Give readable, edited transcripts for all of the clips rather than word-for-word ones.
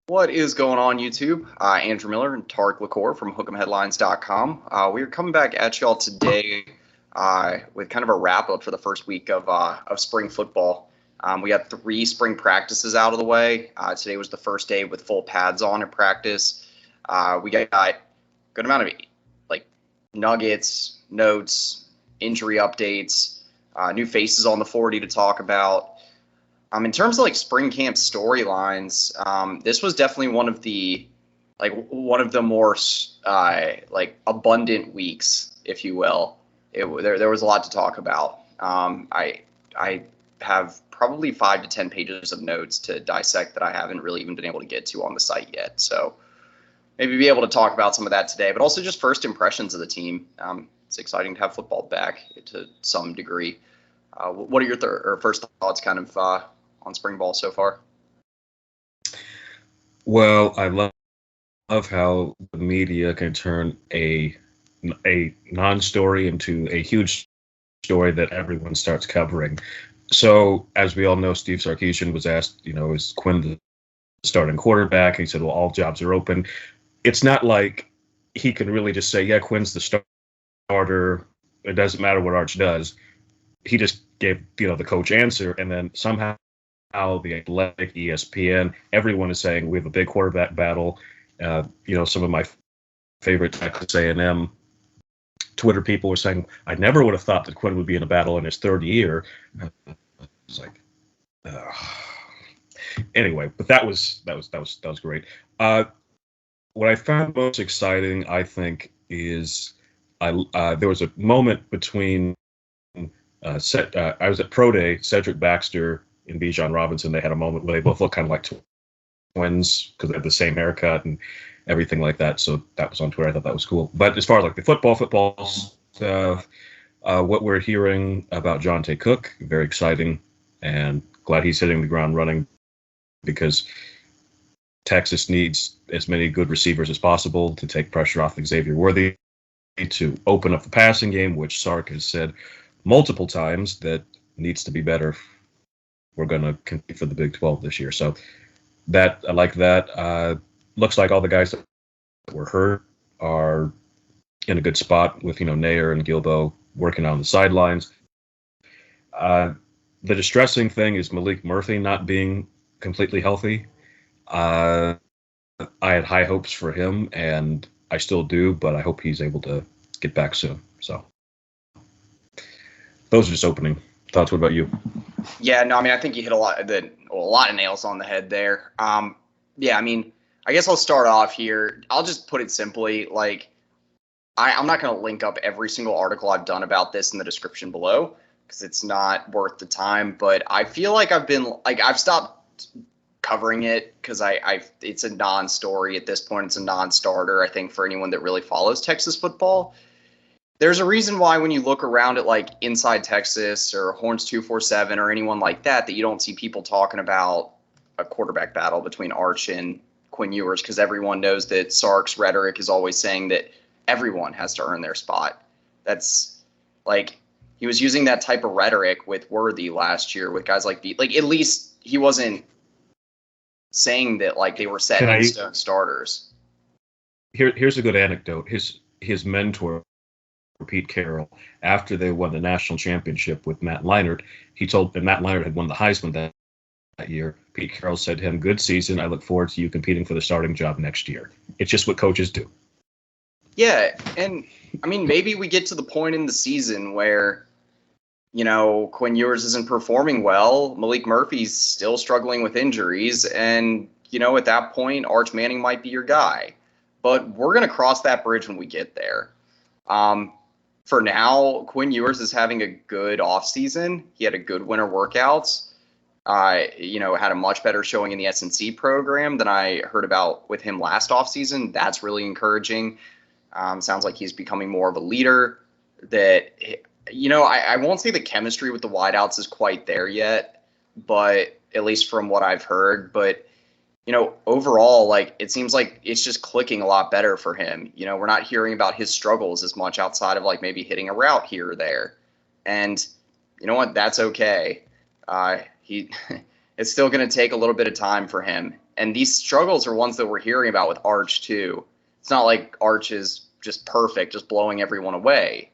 What is going on, YouTube? Andrew Miller and Tarik LaCour from hook'emheadlines.com. We are coming back at y'all today with kind of a wrap-up for the first week of spring football. We got 3 spring practices out of the way. Today was the first day with full pads on at practice. We got a good amount of nuggets, notes, injury updates, new faces on the 40 to talk about. In terms of spring camp storylines, this was definitely one of the more abundant weeks, if you will. There was a lot to talk about. I have probably 5 to 10 pages of notes to dissect that I haven't really even been able to get to on the site yet. So maybe be able to talk about some of that today, but also just first impressions of the team. It's exciting to have football back to some degree. What are your first thoughts on spring ball so far? Well, I love how the media can turn a non-story into a huge story that everyone starts covering. So, as we all know, Steve Sarkisian was asked, is Quinn the starting quarterback? And he said, well, all jobs are open. It's not like he can really just say, yeah, Quinn's the starter. It doesn't matter what Arch does. He just gave, the coach answer, and then somehow the Athletic, ESPN, everyone is saying we have a big quarterback battle. Some of my favorite Texas A&M Twitter people were saying, I never would have thought that Quinn would be in a battle in his third year. It's like, anyway, but that was great. What I found most exciting, I think, is there was a moment between I was at Pro Day, Cedric Baxter and Bijan Robinson. They had a moment where they both looked kind of like twins because they had the same haircut and everything like that. So that was on Twitter. I thought that was cool. But as far as the football stuff, what we're hearing about Jonte Cook, very exciting, and glad he's hitting the ground running because Texas needs as many good receivers as possible to take pressure off Xavier Worthy, to open up the passing game, which Sark has said multiple times that needs to be better. We're going to compete for the Big 12 this year. So that I like that. Looks like all the guys that were hurt are in a good spot with, Nair and Gilbo working on the sidelines. The distressing thing is Malik Murphy not being completely healthy. I had high hopes for him, and I still do, but I hope he's able to get back soon. So those are just opening thoughts. What about you? Yeah, no, I think you hit a lot of nails on the head there. I guess I'll start off here. I'll just put it simply, I'm not going to link up every single article I've done about this in the description below because it's not worth the time. But I feel like I've stopped covering it because it's a non-story at this point. It's a non-starter, I think, for anyone that really follows Texas football. There's a reason why when you look around at Inside Texas or Horns 247 or anyone like that you don't see people talking about a quarterback battle between Arch and Quinn Ewers, because everyone knows that Sark's rhetoric is always saying that everyone has to earn their spot. That's he was using that type of rhetoric with Worthy last year with guys at least he wasn't saying that they were set in stone starters. Here's a good anecdote. His mentor, Pete Carroll, after they won the national championship with Matt Leinart, and Matt Leinart had won the Heisman that year. Pete Carroll said to him, "Good season. I look forward to you competing for the starting job next year." It's just what coaches do. Yeah, and maybe we get to the point in the season where Quinn Ewers isn't performing well, Malik Murphy's still struggling with injuries, and at that point Arch Manning might be your guy. But we're going to cross that bridge when we get there. For now, Quinn Ewers is having a good offseason. He had a good winter workouts. Had a much better showing in the S&C program than I heard about with him last offseason. That's really encouraging. Sounds like he's becoming more of a leader. That, I won't say the chemistry with the wideouts is quite there yet, but at least from what I've heard. But overall, it seems like it's just clicking a lot better for him. We're not hearing about his struggles as much outside of maybe hitting a route here or there. And you know what? That's okay. It's still going to take a little bit of time for him. And these struggles are ones that we're hearing about with Arch too. It's not like Arch is just perfect, just blowing everyone away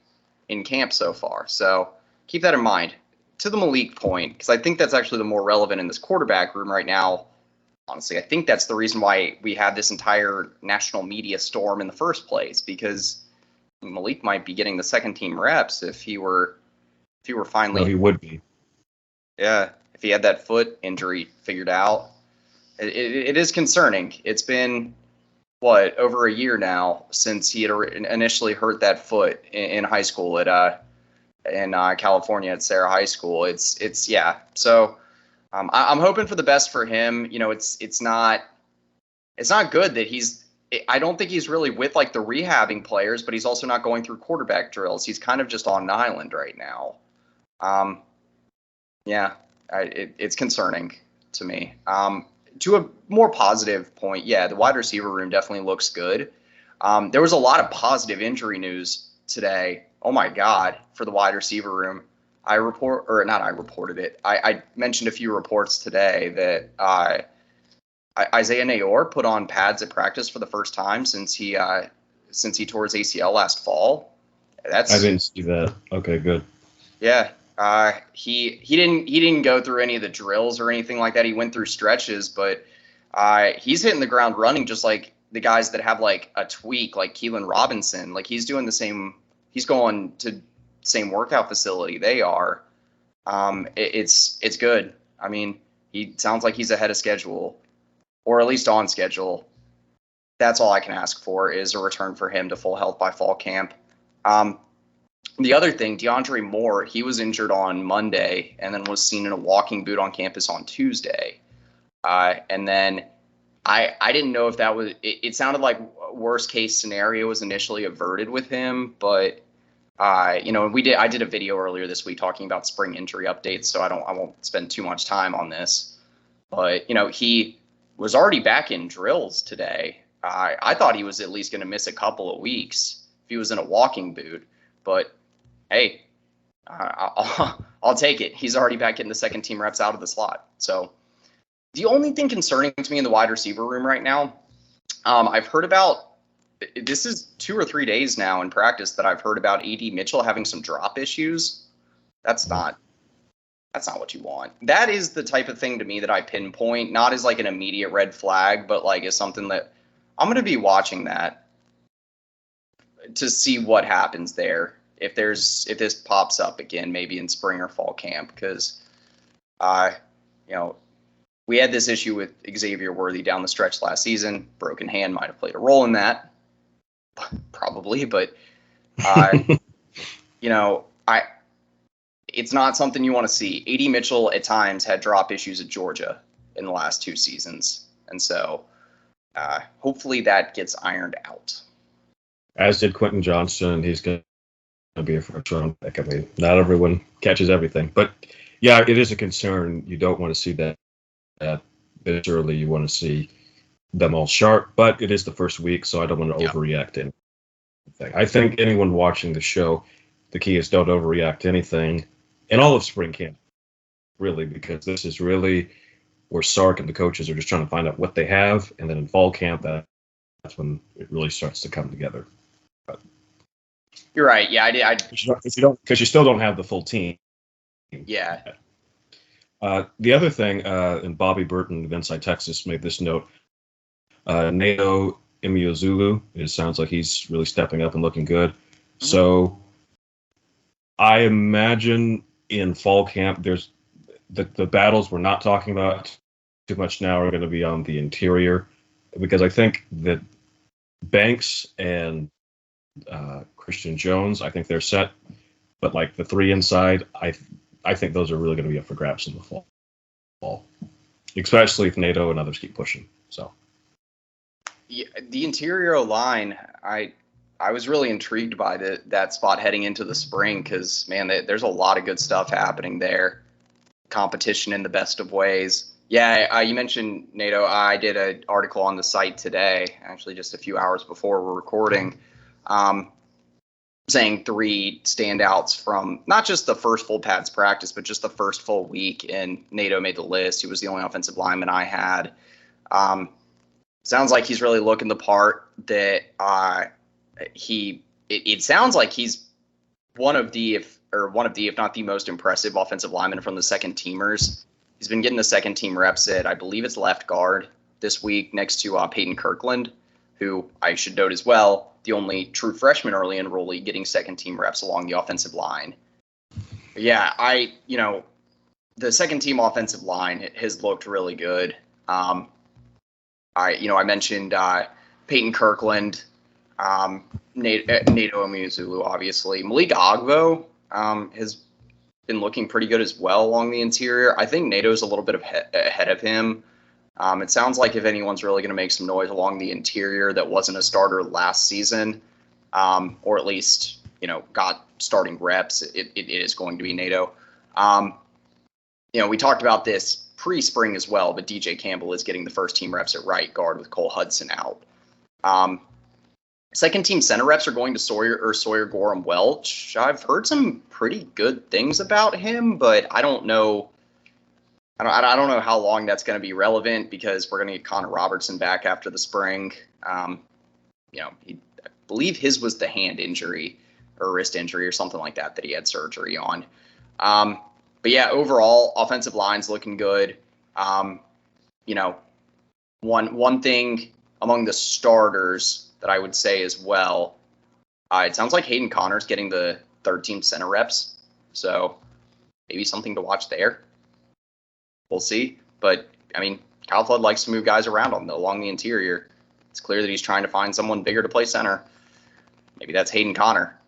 in camp so far. So keep that in mind. To the Malik point, because I think that's actually the more relevant in this quarterback room right now. Honestly, I think that's the reason why we had this entire national media storm in the first place, because Malik might be getting the second team reps if he were finally. No, he would be. Yeah, if he had that foot injury figured out. It is concerning. It's been, over a year now since he had initially hurt that foot in high school in California at Sarah High School. It's yeah. So I'm hoping for the best for him. You know, it's not good that I don't think he's really with like the rehabbing players, but he's also not going through quarterback drills. He's kind of just on an island right now. It's concerning to me. To a more positive point, yeah, the wide receiver room definitely looks good. There was a lot of positive injury news today. Oh my God, for the wide receiver room. I mentioned a few reports today that Isaiah Nayor put on pads at practice for the first time since he tore his ACL last fall. I didn't see that. Okay, good. Yeah. He didn't go through any of the drills or anything like that. He went through stretches, but he's hitting the ground running just like the guys that have like a tweak, like Keelan Robinson. Like he's doing the same. He's going to same workout facility they are. It's good. I mean, he sounds like he's ahead of schedule, or at least on schedule. That's all I can ask for is a return for him to full health by fall camp. The other thing, DeAndre Moore, he was injured on Monday and then was seen in a walking boot on campus on Tuesday. And then I didn't know if that was – it sounded like worst case scenario was initially averted with him. But, I did a video earlier this week talking about spring injury updates, so I won't spend too much time on this. But, he was already back in drills today. I thought he was at least going to miss a couple of weeks if he was in a walking boot. But, hey, I'll take it. He's already back getting the second team reps out of the slot. So the only thing concerning to me in the wide receiver room right now, I've heard about – this is 2 or 3 days now in practice that I've heard about A.D. Mitchell having some drop issues. That's not what you want. That is the type of thing to me that I pinpoint, not as like an immediate red flag, but like as something that I'm going to be watching that to see what happens there. If this pops up again, maybe in spring or fall camp, because, we had this issue with Xavier Worthy down the stretch last season. Broken hand might have played a role in that, probably, but, it's not something you want to see. A.D. Mitchell at times had drop issues at Georgia in the last 2 seasons, and so hopefully that gets ironed out. As did Quentin Johnston. He's going to be a first round pick. I mean, not everyone catches everything, but yeah, it is a concern. You don't want to see that this early. You want to see them all sharp, but it is the first week, so I don't want to overreact to anything. I think anyone watching the show, the key is don't overreact to anything in all of spring camp, really, because this is really where Sark and the coaches are just trying to find out what they have, and then in fall camp, that's when it really starts to come together. But you're right. Yeah, I did. Because you still don't have the full team. Yeah. The other thing, and Bobby Burton of Inside Texas made this note. Nato Imiozulu, it sounds like he's really stepping up and looking good. Mm-hmm. So I imagine in fall camp, there's the battles we're not talking about too much now are going to be on the interior, because I think that Banks and Christian Jones, I think they're set, but like the 3 inside, I think those are really going to be up for grabs in the fall, especially if NATO and others keep pushing. So yeah, the interior line, I was really intrigued by that spot heading into the spring, because, man, there's a lot of good stuff happening there. Competition in the best of ways. Yeah, you mentioned NATO. I did an article on the site today, actually just a few hours before we're recording, saying 3 standouts from not just the first full pads practice, but just the first full week. And NATO made the list. He was the only offensive lineman I had. Sounds like he's really looking the part. That it sounds like he's one of the, if not the most impressive offensive lineman from the second teamers. He's been getting the second team reps at, I believe it's left guard this week next to Peyton Kirkland, who I should note as well, the only true freshman early enrollee getting second team reps along the offensive line. But yeah, the second team offensive line has looked really good. I mentioned Peyton Kirkland, Nato Omuzulu, obviously. Malik Agbo has been looking pretty good as well along the interior. I think Nato's a little bit ahead of him. It sounds like if anyone's really going to make some noise along the interior that wasn't a starter last season, or at least, got starting reps, it is going to be Nato. We talked about this pre-spring as well, but DJ Campbell is getting the first team reps at right guard with Cole Hudson out. Second team center reps are going to Sawyer Gorham Welch. I've heard some pretty good things about him, but I don't know. I don't know how long that's going to be relevant because we're going to get Connor Robertson back after the spring. I believe his was the hand injury or wrist injury or something like that he had surgery on. But yeah, overall, offensive line's looking good. One thing among the starters that I would say as well, it sounds like Hayden Connor's getting the third team center reps. So maybe something to watch there. We'll see. But, Kyle Flood likes to move guys around along the interior. It's clear that he's trying to find someone bigger to play center. Maybe that's Hayden Connor.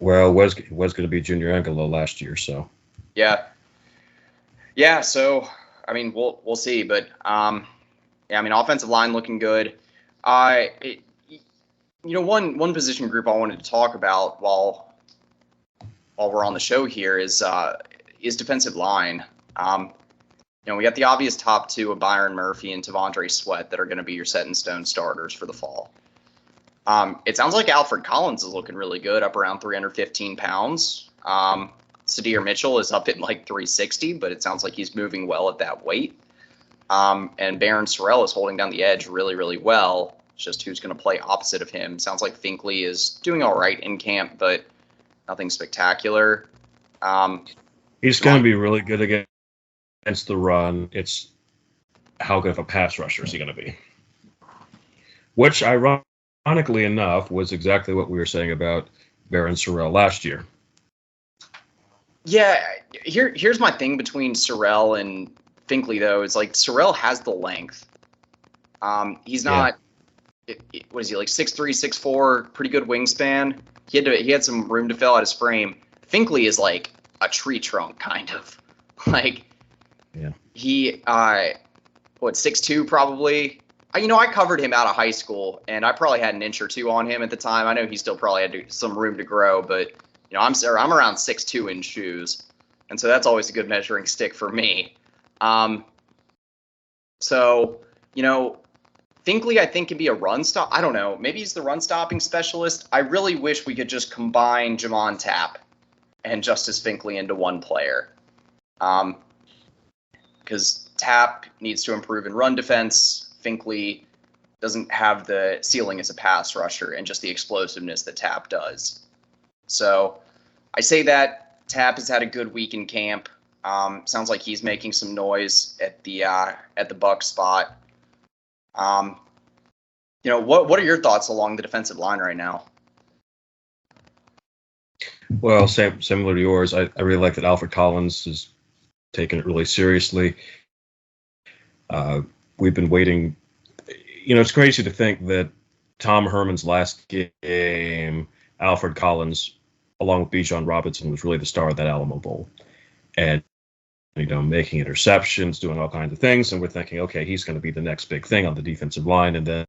Well, was going to be Junior Angelo last year, so. Yeah. So, we'll see. But, offensive line looking good. One position group I wanted to talk about while we're on the show here is defensive line. We got the obvious top two of Byron Murphy and Tavondre Sweat that are going to be your set in stone starters for the fall. It sounds like Alfred Collins is looking really good, up around 315 pounds. Sadir Mitchell is up at like 360, but it sounds like he's moving well at that weight. And Baron Sorrell is holding down the edge really, really well. It's just who's going to play opposite of him. Sounds like Finkley is doing all right in camp, but nothing spectacular. He's going to be really good against the run. It's how good of a pass rusher is he going to be? Which, ironically enough, was exactly what we were saying about Baron Sorrell last year. Yeah, here's my thing between Sorrell and Finkley, though. It's like Sorrell has the length. He's not. What is he, like 6'3", 6'4", pretty good wingspan. He had some room to fill out his frame. Finkley is like a tree trunk, kind of. He 6'2" probably. I covered him out of high school, and I probably had an inch or two on him at the time. I know he still probably had some room to grow, but I'm around 6'2" in shoes, and so that's always a good measuring stick for me. Finkley, I think, can be a run stop. I don't know. Maybe he's the run stopping specialist. I really wish we could just combine Jamon Tapp and Justice Finkley into one player. Because Tapp needs to improve in run defense. Finkley doesn't have the ceiling as a pass rusher and just the explosiveness that Tapp does. So I say that Tapp has had a good week in camp. Sounds like he's making some noise at the Buck spot. What are your thoughts along the defensive line right now? Well, similar to yours, I really like that Alfred Collins is taking it really seriously. We've been waiting. It's crazy to think that Tom Herman's last game, Alfred Collins, along with Bijan Robinson, was really the star of that Alamo Bowl. And making interceptions, doing all kinds of things, and we're thinking, okay, he's going to be the next big thing on the defensive line, and then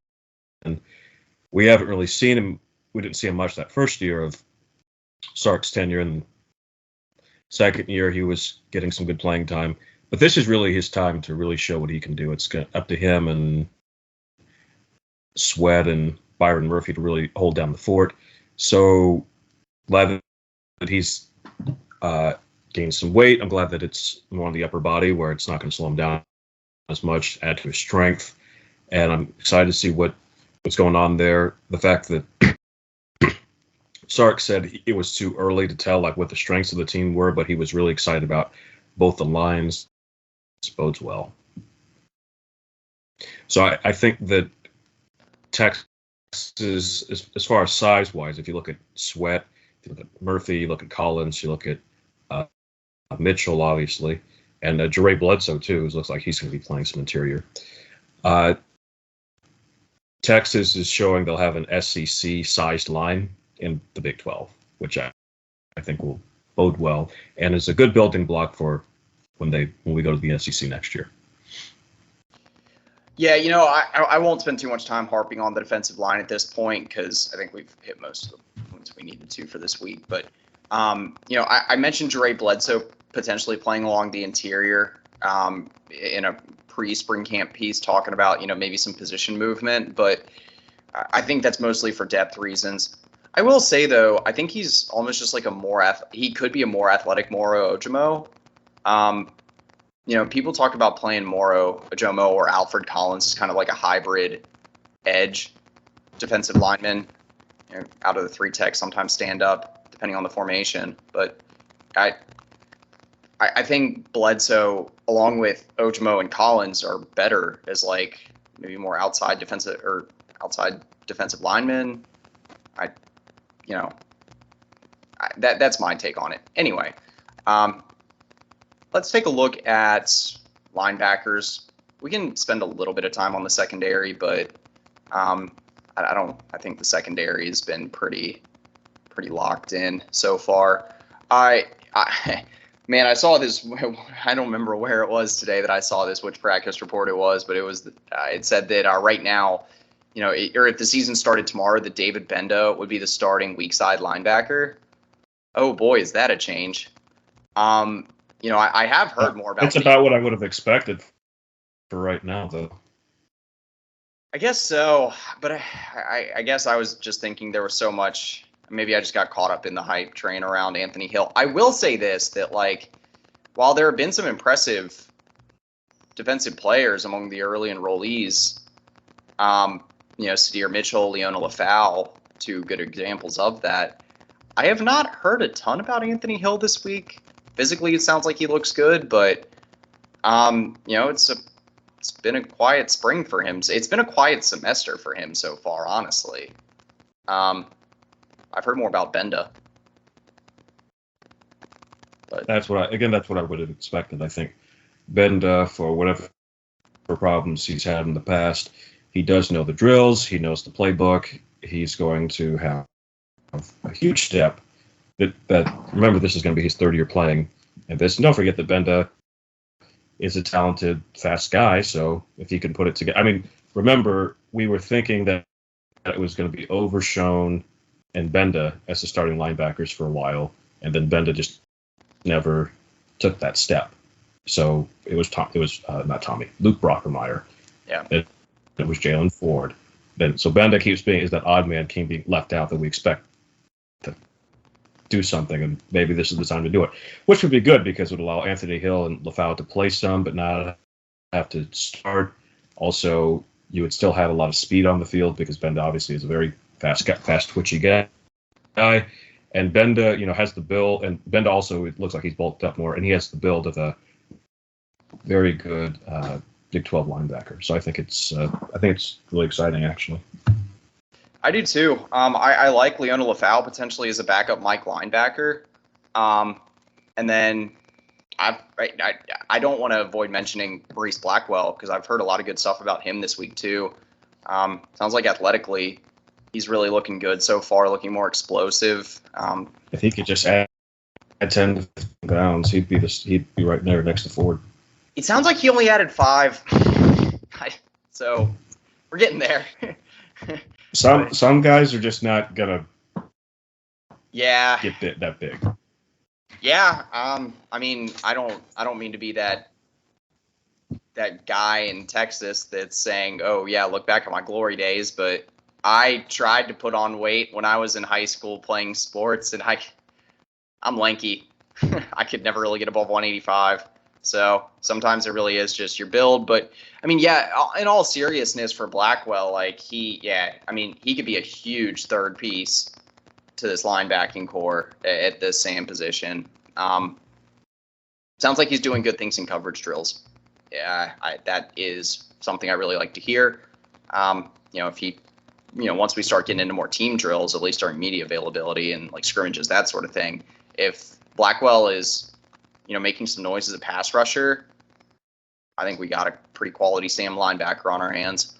we haven't really seen him. We didn't see him much that first year of Sark's tenure, and second year he was getting some good playing time. But this is really his time to really show what he can do. It's up to him and Sweat and Byron Murphy to really hold down the fort. So glad that he's gained some weight. I'm glad that it's more on the upper body where it's not going to slow him down as much, add to his strength, and I'm excited to see what's going on there. The fact that Sark said it was too early to tell like what the strengths of the team were, but he was really excited about both the lines. This bodes well. So I think that Texas, as far as size-wise, if you look at Sweat, if you look at Murphy, you look at Collins, you look at Mitchell, obviously, and Jere Bledsoe, too, who looks like he's going to be playing some interior. Texas is showing they'll have an SEC-sized line in the Big 12, which I think will bode well, and is a good building block for when we go to the SEC next year. Yeah, I won't spend too much time harping on the defensive line at this point because I think we've hit most of the points we needed to for this week. But, I mentioned Jere Bledsoe potentially playing along the interior in a pre-spring camp piece talking about, maybe some position movement. But I think that's mostly for depth reasons. I will say, though, I think he's almost just like he could be a more athletic Moro Ojomo. People talk about playing Moro Ojomo or Alfred Collins as kind of like a hybrid edge defensive lineman. Out of the three techs, sometimes stand up depending on the formation. But I think Bledsoe, along with Ojomo and Collins, are better as like maybe more outside defensive linemen. That's my take on it. Anyway. Let's take a look at linebackers. We can spend a little bit of time on the secondary, but I think the secondary has been pretty locked in so far. I saw this. I don't remember where it was today that I saw this, which practice report it was, but it said that right now, or if the season started tomorrow, that David Benda would be the starting weak side linebacker. Oh boy, is that a change? I have heard more about. It's about what I would have expected for right now, though. I guess so, but I guess I was just thinking there was so much. Maybe I just got caught up in the hype train around Anthony Hill. I will say this, that while there have been some impressive defensive players among the early enrollees, Sadir Mitchell, Leona LaFau, two good examples of that. I have not heard a ton about Anthony Hill this week. Physically, it sounds like he looks good, but it's been a quiet spring for him. It's been a quiet semester for him so far, honestly. I've heard more about Benda. But that's what I would have expected. I think Benda, for whatever problems he's had in the past, he does know the drills. He knows the playbook. He's going to have a huge step. That remember, this is going to be his third year playing, and don't forget that Benda is a talented, fast guy. So if he can put it together, remember we were thinking that it was going to be Overshown and Benda as the starting linebackers for a while, and then Benda just never took that step. So it was not Tommy, Luke Brockermeyer. Yeah, it was Jalen Ford. So Benda keeps being that odd man being left out that we expect to do something, and maybe this is the time to do it, which would be good because it would allow Anthony Hill and LaFau to play some, but not have to start. Also, you would still have a lot of speed on the field because Benda obviously is a very fast, twitchy guy, and Benda, has the build, and Benda also it looks like he's bulked up more, and he has the build of a very good Big 12 linebacker. So I think it's really exciting, actually. I do too. I like Leona LaFau potentially as a backup Mike linebacker. And then I don't want to avoid mentioning Maurice Blackwell because I've heard a lot of good stuff about him this week too. Sounds like athletically he's really looking good so far, looking more explosive. If he could just add 10 to 15 pounds, he'd be right there next to Ford. It sounds like he only added 5. So we're getting there. Some guys are just not gonna get that big. Yeah. I don't mean to be that guy in Texas that's saying, "Oh yeah, look back at my glory days," but I tried to put on weight when I was in high school playing sports, and I'm lanky. I could never really get above 185. So sometimes it really is just your build. But I mean, yeah, in all seriousness for Blackwell, like he could be a huge third piece to this linebacking core at this same position. Sounds like he's doing good things in coverage drills. Yeah, that is something I really like to hear. If he, once we start getting into more team drills, at least during media availability and like scrimmages, that sort of thing, if Blackwell is, making some noise as a pass rusher, I think we got a pretty quality Sam linebacker on our hands.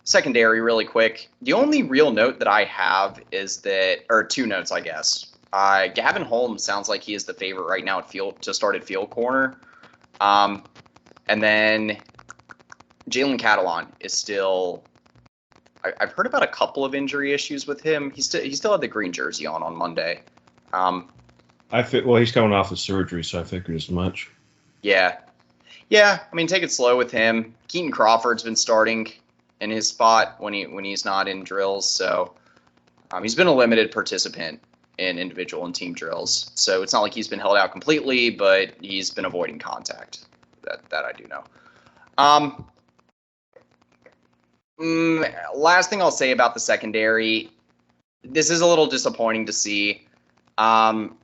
Secondary, really quick. The only real note that I have is that, or two notes, I guess. Gavin Holmes sounds like he is the favorite right now to start at field corner. And then Jalen Catalon is still. I've heard about a couple of injury issues with him. He still had the green jersey on Monday. He's coming off of surgery, so I figured as much. Yeah. I mean, take it slow with him. Keaton Crawford's been starting in his spot when he's not in drills, so he's been a limited participant in individual and team drills. So it's not like he's been held out completely, but he's been avoiding contact. That I do know. Last thing I'll say about the secondary, this is a little disappointing to see. And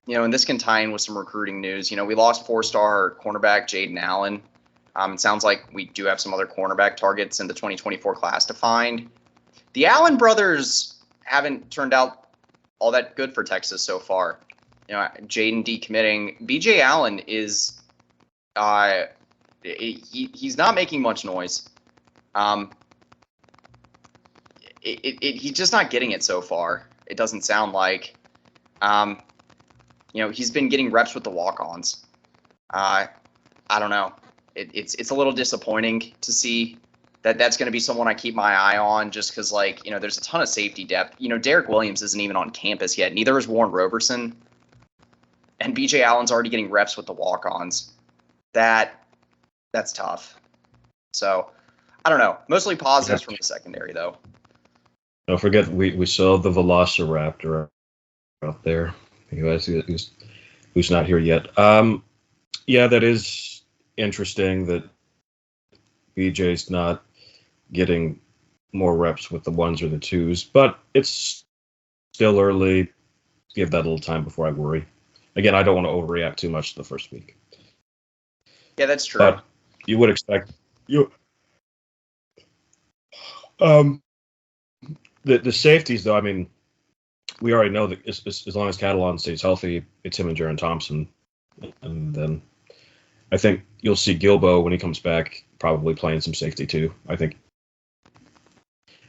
this can tie in with some recruiting news. We lost 4-star cornerback Jaden Allen. It sounds like we do have some other cornerback targets in the 2024 class to find. The Allen brothers haven't turned out all that good for Texas so far. Jaden decommitting. BJ Allen is he's not making much noise. He's just not getting it so far. It doesn't sound like. He's been getting reps with the walk-ons. I don't know. It's a little disappointing to see that's going to be someone I keep my eye on just because, there's a ton of safety depth. Derek Williams isn't even on campus yet. Neither is Warren Roberson. And BJ Allen's already getting reps with the walk-ons. That's tough. So, I don't know. Mostly positives from the secondary, though. Don't forget, we still have the Velociraptor out there. Who's not here yet. That is interesting that BJ's not getting more reps with the 1s or the 2s, but it's still early. Give that a little time before I worry. Again, I don't want to overreact too much the first week. Yeah, that's true. But you would expect the safeties, though. I mean, we already know that as long as Catalon stays healthy, it's him and Jaron Thompson. And then I think you'll see Gilbo when he comes back probably playing some safety too. I think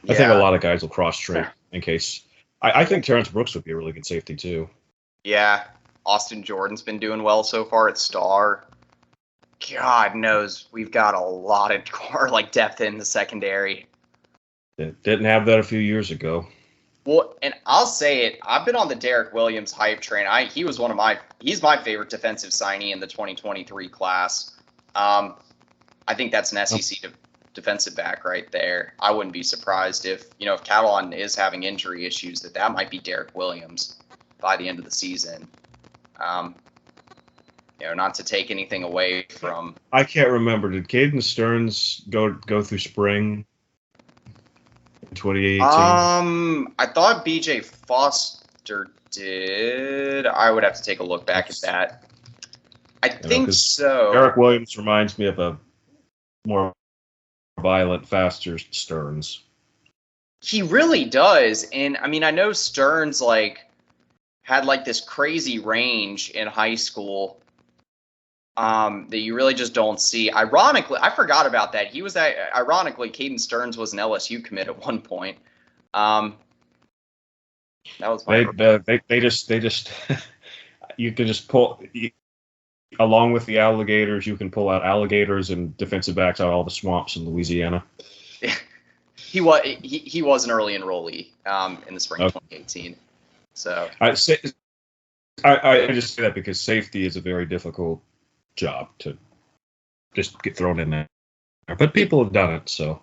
a lot of guys will cross-train in case. I think Terrence Brooks would be a really good safety too. Yeah. Austin Jordan's been doing well so far at Star. God knows we've got a lot of depth in the secondary. Didn't have that a few years ago. Well, and I'll say it, I've been on the Derek Williams hype train. He's my favorite defensive signee in the 2023 class. I think that's an SEC defensive back right there. I wouldn't be surprised if Catalon is having injury issues, that might be Derek Williams by the end of the season. Not to take anything away from. I can't remember. Did Caden Stearns go through spring? 2018. I thought BJ Foster did. I would have to take a look back at that. I think so. Eric Williams reminds me of a more violent, faster Stearns. He really does. And I mean, I know Stearns had this crazy range in high school that you really just don't see. Ironically, I forgot about that. Caden Stearns was an LSU commit at one point. That was they just you can just pull along with the alligators. You can pull out alligators and defensive backs out of all the swamps in Louisiana. He was an early enrollee in the spring of 2018. So I just say that because safety is a very difficult job to just get thrown in there, but people have done it. So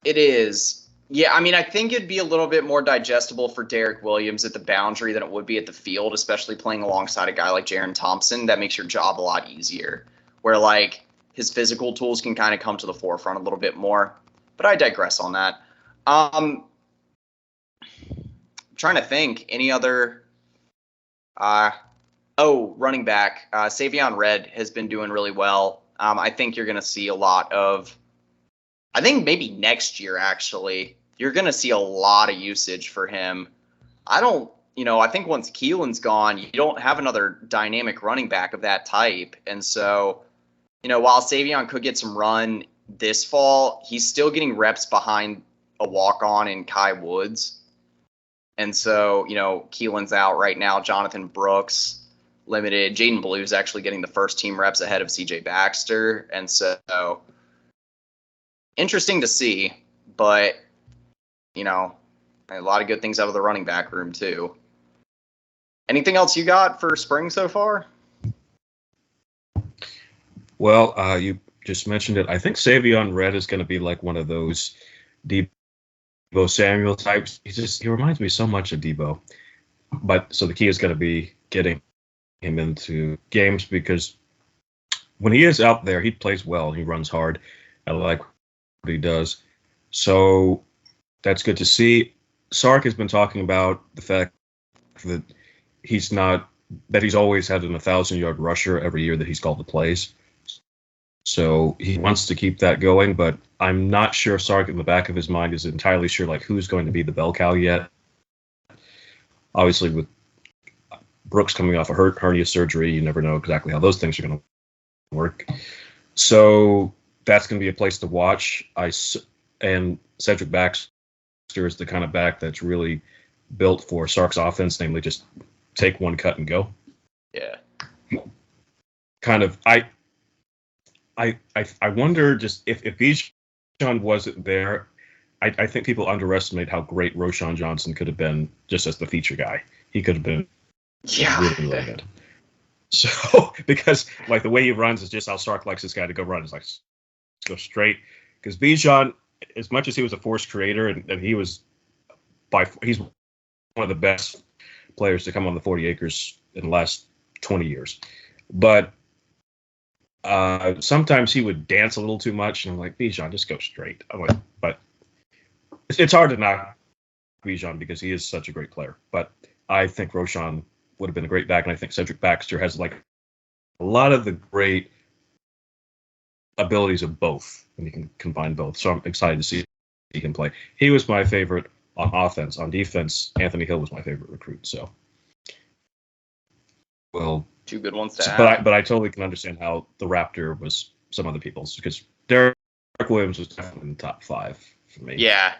it is. Yeah, I mean, I think it'd be a little bit more digestible for Derek Williams at the boundary than it would be at the field, especially playing alongside a guy like Jaron Thompson. That makes your job a lot easier, where like his physical tools can kind of come to the forefront a little bit more. But I digress on that. I'm trying to think any other. Running back. Savion Red has been doing really well. I think you're going to see a lot of. I think maybe next year, actually, you're going to see a lot of usage for him. I think once Keelan's gone, you don't have another dynamic running back of that type. And so, while Savion could get some run this fall, he's still getting reps behind a walk-on in Kai Woods. And so, Keelan's out right now. Jonathan Brooks, limited. Jaden Blue's actually getting the first team reps ahead of CJ Baxter. And so, interesting to see, but, a lot of good things out of the running back room, too. Anything else you got for spring so far? Well, you just mentioned it. I think Savion Red is going to be like one of those Debo Samuel types. He reminds me so much of Debo. But so the key is going to be getting him into games, because when he is out there, he plays well. He runs hard. I like what he does. So that's good to see. Sark has been talking about the fact that he's always had an 1,000-yard rusher every year that he's called the plays. So he wants to keep that going, but I'm not sure Sark in the back of his mind is entirely sure like who's going to be the bell cow yet. Obviously, with Brooks coming off a hernia surgery, you never know exactly how those things are going to work. So that's going to be a place to watch. And Cedric Baxter is the kind of back that's really built for Sark's offense, namely just take one cut and go. Yeah. Kind of, I wonder just if Bijan wasn't there, I think people underestimate how great Roschon Johnson could have been just as the feature guy. He could have been really, really good. So, because like the way he runs is just how Sark likes this guy to go run. It's like, go straight. Because Bijan, as much as he was a force creator, and he's one of the best players to come on the 40 acres in the last 20 years. But sometimes he would dance a little too much, and I'm like, Bijan, just go straight. I'm like, but it's hard to knock Bijan because he is such a great player. But I think Roschon would have been a great back, and I think Cedric Baxter has like a lot of the great abilities of both, and he can combine both. So I'm excited to see he can play. He was my favorite on offense. On defense, Anthony Hill was my favorite recruit. So, well, two good ones to have. But I totally can understand how the Raptor was some other people's, because Derek Williams was definitely in the top 5 for me. Yeah,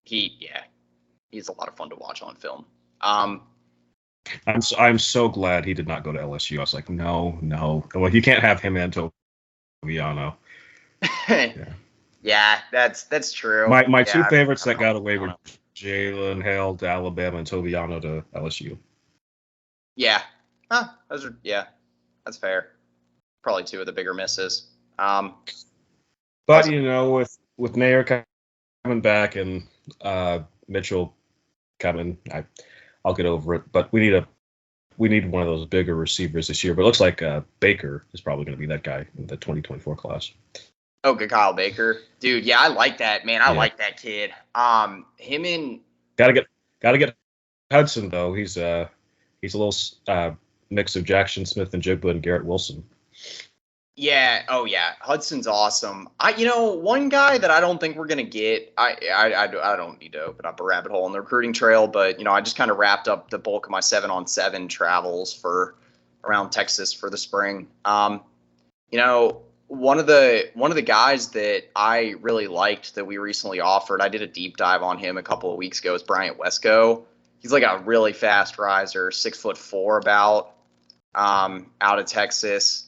he's a lot of fun to watch on film. I'm so glad he did not go to LSU. I was like, no. Well, you can't have him and Toviano. Yeah, that's true. My two favorites that got away were Jalen Hale to Alabama and Toviano to LSU. Yeah. That's fair. Probably two of the bigger misses. But with Nair coming back and Mitchell coming, I'll get over it. But we need one of those bigger receivers this year. But it looks like Baker is probably going to be that guy in the 2024 class. Oh, good, Kyle Baker, dude. Yeah, I like that, man. I like that kid. Him and gotta get Hudson though. He's a little mix of Jackson Smith and Jigba and Garrett Wilson. Yeah. Oh, yeah. Hudson's awesome. One guy that I don't think we're gonna get. I don't need to open up a rabbit hole in the recruiting trail, but I just kind of wrapped up the bulk of my 7-on-7 travels for around Texas for the spring. One of the guys that I really liked that we recently offered, I did a deep dive on him a couple of weeks ago, is Bryant Wesco. He's like a really fast riser, 6'4" about, out of Texas.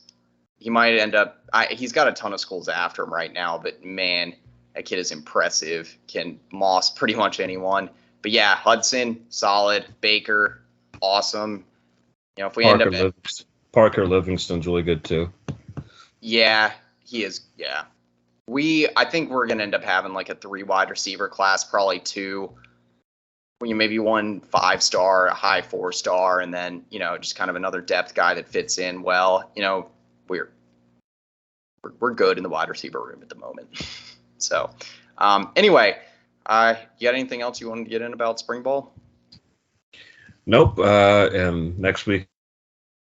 He might end up. He's got a ton of schools after him right now, but man, that kid is impressive. Can moss pretty much anyone. But yeah, Hudson, solid. Baker, awesome. If we Parker Livingston's really good too. Yeah, he is. Yeah, I think we're gonna end up having like a 3 wide receiver class, probably 2. Maybe 1 5-star, a high 4-star, and then just kind of another depth guy that fits in well. We're good in the wide receiver room at the moment. So, anyway, you got anything else you wanted to get in about spring ball? Nope. And next week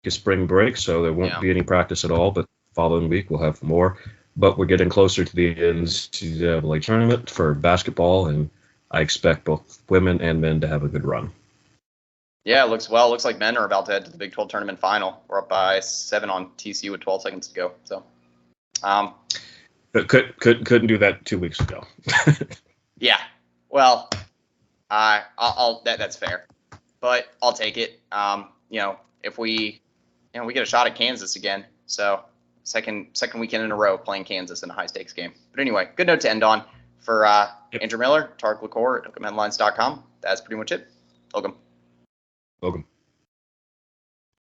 is spring break, so there won't be any practice at all. But following week we'll have more. But we're getting closer to the NCAA tournament for basketball, and I expect both women and men to have a good run. Yeah, it looks like men are about to head to the Big 12 tournament final. We're up by 7 on TCU with 12 seconds to go. So, but couldn't do that 2 weeks ago. Yeah, well, that's fair, but I'll take it. If we get a shot at Kansas again, so second weekend in a row playing Kansas in a high stakes game. But anyway, good note to end on for Andrew Miller, Tarik LaCour at Hook'emHeadlines.com. That's pretty much it. Welcome.